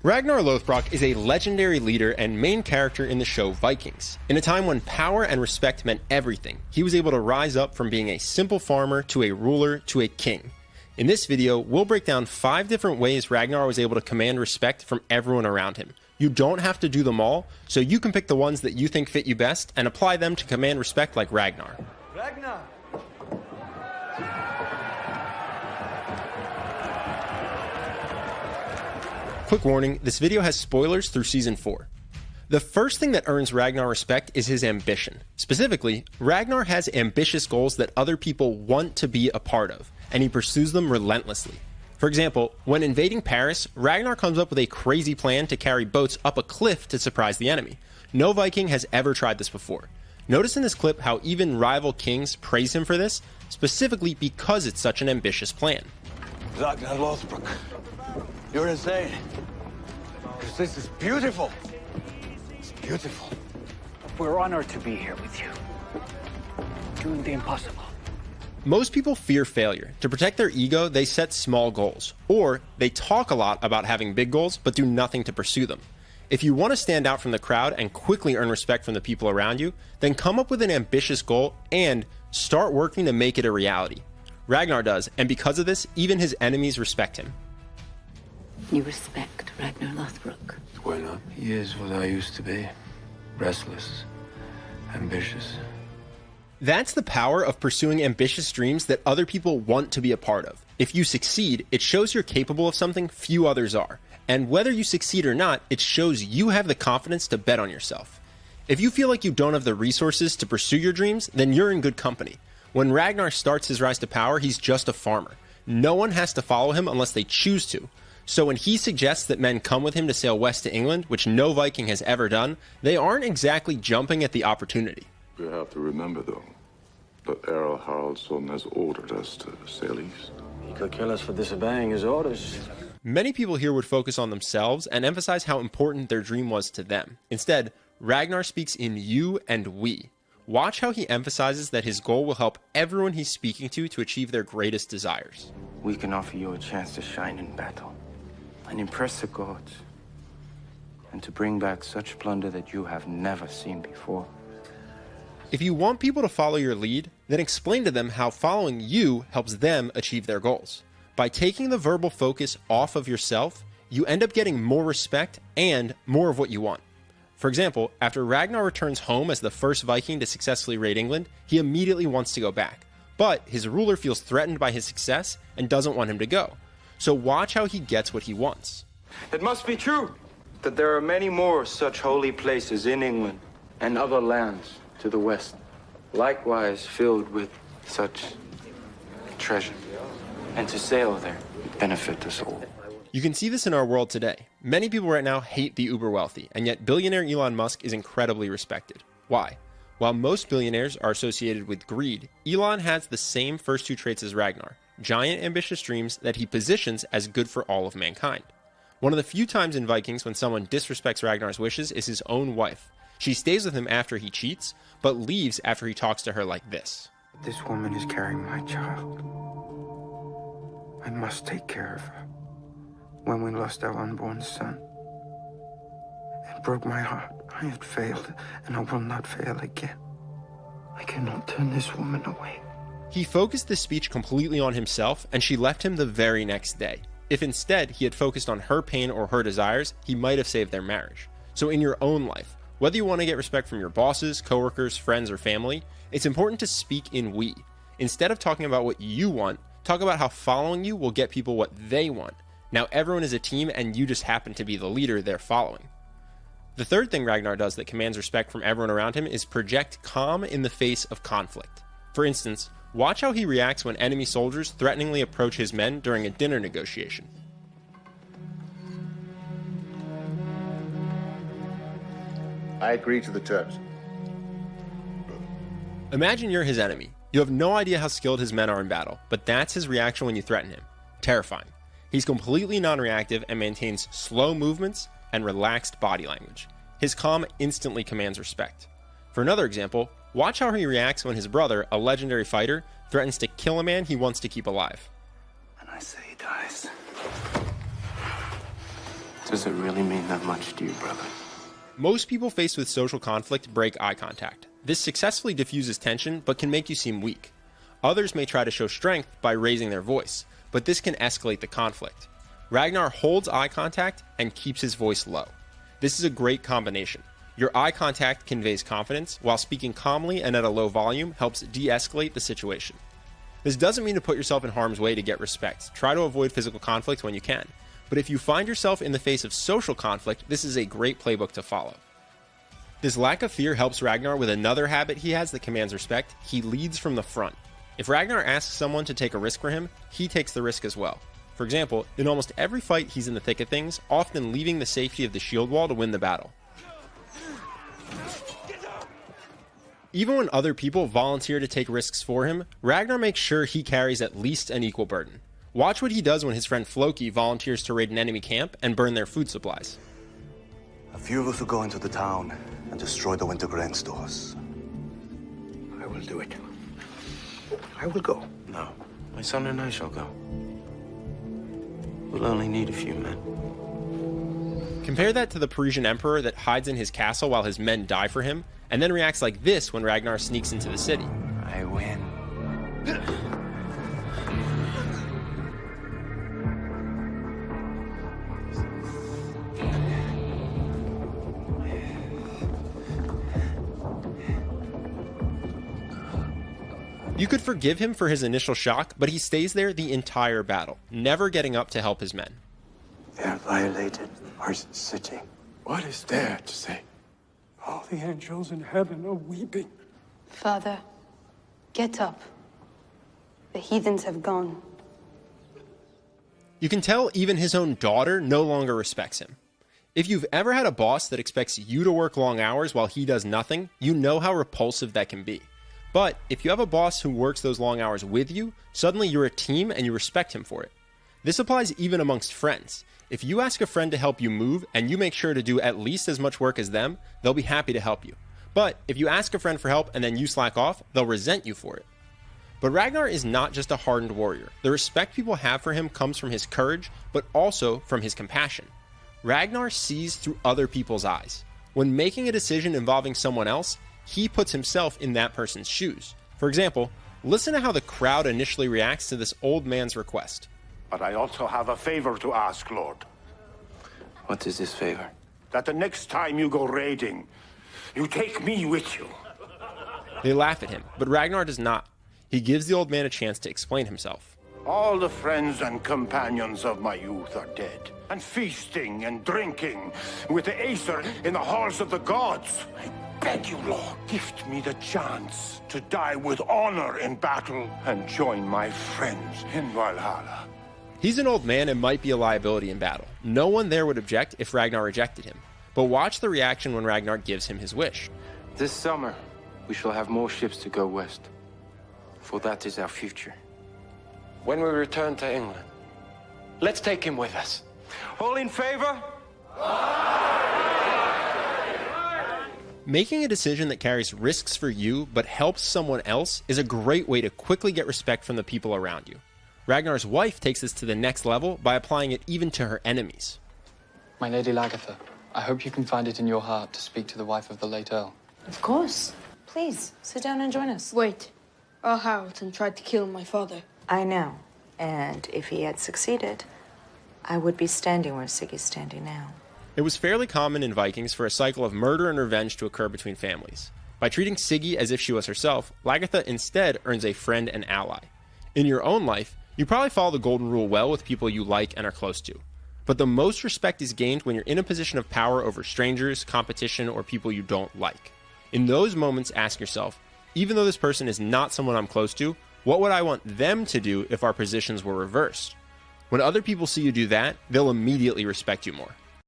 Ragnar Lothbrok is a legendary leader and main character in the show Vikings. In a time when power and respect meant everything, he was able to rise up from being a simple farmer to a ruler to a king. In this video, we'll break down 5 different ways Ragnar was able to command respect from everyone around him. You don't have to do them all, so you can pick the ones that you think fit you best and apply them to command respect like Ragnar. Ragnar! Quick warning, this video has spoilers through Season 4. The first thing that earns Ragnar respect is his ambition. Specifically, Ragnar has ambitious goals that other people want to be a part of, and he pursues them relentlessly. For example, when invading Paris, Ragnar comes up with a crazy plan to carry boats up a cliff to surprise the enemy. No Viking has ever tried this before. Notice in this clip how even rival kings praise him for this, specifically because it's such an ambitious plan. Ragnar Lothbrok, you're insane. Because this is beautiful. It's beautiful. We're honored to be here with you. Doing the impossible. Most people fear failure. To protect their ego, they set small goals. Or they talk a lot about having big goals, but do nothing to pursue them. If you want to stand out from the crowd and quickly earn respect from the people around you, then come up with an ambitious goal and start working to make it a reality. Ragnar does, and because of this, even his enemies respect him. You respect Ragnar Lothbrok? Why not? He is what I used to be. Restless, ambitious. That's the power of pursuing ambitious dreams that other people want to be a part of. If you succeed, it shows you're capable of something few others are. And whether you succeed or not, it shows you have the confidence to bet on yourself. If you feel like you don't have the resources to pursue your dreams, then you're in good company. When Ragnar starts his rise to power, he's just a farmer. No one has to follow him unless they choose to. So when he suggests that men come with him to sail west to England, which no Viking has ever done, they aren't exactly jumping at the opportunity. We have to remember, though, that Earl Haraldsson has ordered us to sail east. He could kill us for disobeying his orders. Many people here would focus on themselves and emphasize how important their dream was to them. Instead, Ragnar speaks in you and we. Watch how he emphasizes that his goal will help everyone he's speaking to achieve their greatest desires. We can offer you a chance to shine in battle and impress the gods, and to bring back such plunder that you have never seen before. If you want people to follow your lead, then explain to them how following you helps them achieve their goals. By taking the verbal focus off of yourself, you end up getting more respect and more of what you want. For example, after Ragnar returns home as the first Viking to successfully raid England, he immediately wants to go back. But his ruler feels threatened by his success and doesn't want him to go. So watch how he gets what he wants. It must be true that there are many more such holy places in England and other lands to the west, likewise filled with such treasure. And to sail there would benefit us all. You can see this in our world today. Many people right now hate the uber wealthy, and yet billionaire Elon Musk is incredibly respected. Why? While most billionaires are associated with greed, Elon has the same first 2 traits as Ragnar, giant ambitious dreams that he positions as good for all of mankind. One of the few times in Vikings when someone disrespects Ragnar's wishes is his own wife. She stays with him after he cheats, but leaves after he talks to her like this. This woman is carrying my child. I must take care of her. When we lost our unborn son, it broke my heart. I had failed, and I will not fail again. I cannot turn this woman away. He focused this speech completely on himself, and she left him the very next day. If instead he had focused on her pain or her desires, he might have saved their marriage. So in your own life, whether you want to get respect from your bosses, coworkers, friends, or family, it's important to speak in we. Instead of talking about what you want, talk about how following you will get people what they want. Now everyone is a team, and you just happen to be the leader they're following. The third thing Ragnar does that commands respect from everyone around him is project calm in the face of conflict. For instance, watch how he reacts when enemy soldiers threateningly approach his men during a dinner negotiation. I agree to the terms. Imagine you're his enemy. You have no idea how skilled his men are in battle, but that's his reaction when you threaten him. Terrifying. He's completely non-reactive and maintains slow movements and relaxed body language. His calm instantly commands respect. For another example, watch how he reacts when his brother, a legendary fighter, threatens to kill a man he wants to keep alive. And I say he dies. Does it really mean that much to you, brother? Most people faced with social conflict break eye contact. This successfully diffuses tension, but can make you seem weak. Others may try to show strength by raising their voice, but this can escalate the conflict. Ragnar holds eye contact and keeps his voice low. This is a great combination. Your eye contact conveys confidence, while speaking calmly and at a low volume helps de-escalate the situation. This doesn't mean to put yourself in harm's way to get respect. Try to avoid physical conflict when you can. But if you find yourself in the face of social conflict, this is a great playbook to follow. This lack of fear helps Ragnar with another habit he has that commands respect. He leads from the front. If Ragnar asks someone to take a risk for him, he takes the risk as well. For example, in almost every fight he's in the thick of things, often leaving the safety of the shield wall to win the battle. Even when other people volunteer to take risks for him, Ragnar makes sure he carries at least an equal burden. Watch what he does when his friend Floki volunteers to raid an enemy camp and burn their food supplies. A few of us will go into the town and destroy the winter grain stores. I will do it. I will go. No, my son and I shall go. We'll only need a few men. Compare that to the Parisian emperor that hides in his castle while his men die for him, and then reacts like this when Ragnar sneaks into the city. I win. You could forgive him for his initial shock, but he stays there the entire battle, never getting up to help his men. They have violated our city. What is there to say? All the angels in heaven are weeping. Father, get up. The heathens have gone. You can tell even his own daughter no longer respects him. If you've ever had a boss that expects you to work long hours while he does nothing, you know how repulsive that can be. But if you have a boss who works those long hours with you, suddenly you're a team and you respect him for it. This applies even amongst friends. If you ask a friend to help you move and you make sure to do at least as much work as them, they'll be happy to help you. But if you ask a friend for help and then you slack off, they'll resent you for it. But Ragnar is not just a hardened warrior. The respect people have for him comes from his courage, but also from his compassion. Ragnar sees through other people's eyes. When making a decision involving someone else, he puts himself in that person's shoes. For example, listen to how the crowd initially reacts to this old man's request. But I also have a favor to ask, Lord. What is this favor? That the next time you go raiding, you take me with you. They laugh at him, but Ragnar does not. He gives the old man a chance to explain himself. All the friends and companions of my youth are dead, and feasting and drinking with the Aesir in the halls of the gods. I beg you, Lord, gift me the chance to die with honor in battle and join my friends in Valhalla. He's an old man and might be a liability in battle. No one there would object if Ragnar rejected him. But watch the reaction when Ragnar gives him his wish. This summer, we shall have more ships to go west, for that is our future. When we return to England, let's take him with us. All in favor? Making a decision that carries risks for you but helps someone else is a great way to quickly get respect from the people around you. Ragnar's wife takes this to the next level by applying it even to her enemies. My Lady Lagertha, I hope you can find it in your heart to speak to the wife of the late Earl. Of course. Please, sit down and join us. Wait. Earl Haraldson tried to kill my father. I know. And if he had succeeded, I would be standing where Siggy's standing now. It was fairly common in Vikings for a cycle of murder and revenge to occur between families. By treating Siggy as if she was herself, Lagertha instead earns a friend and ally. In your own life, you probably follow the golden rule well with people you like and are close to. But the most respect is gained when you're in a position of power over strangers, competition, or people you don't like. In those moments, ask yourself, even though this person is not someone I'm close to, what would I want them to do if our positions were reversed? When other people see you do that, they'll immediately respect you more.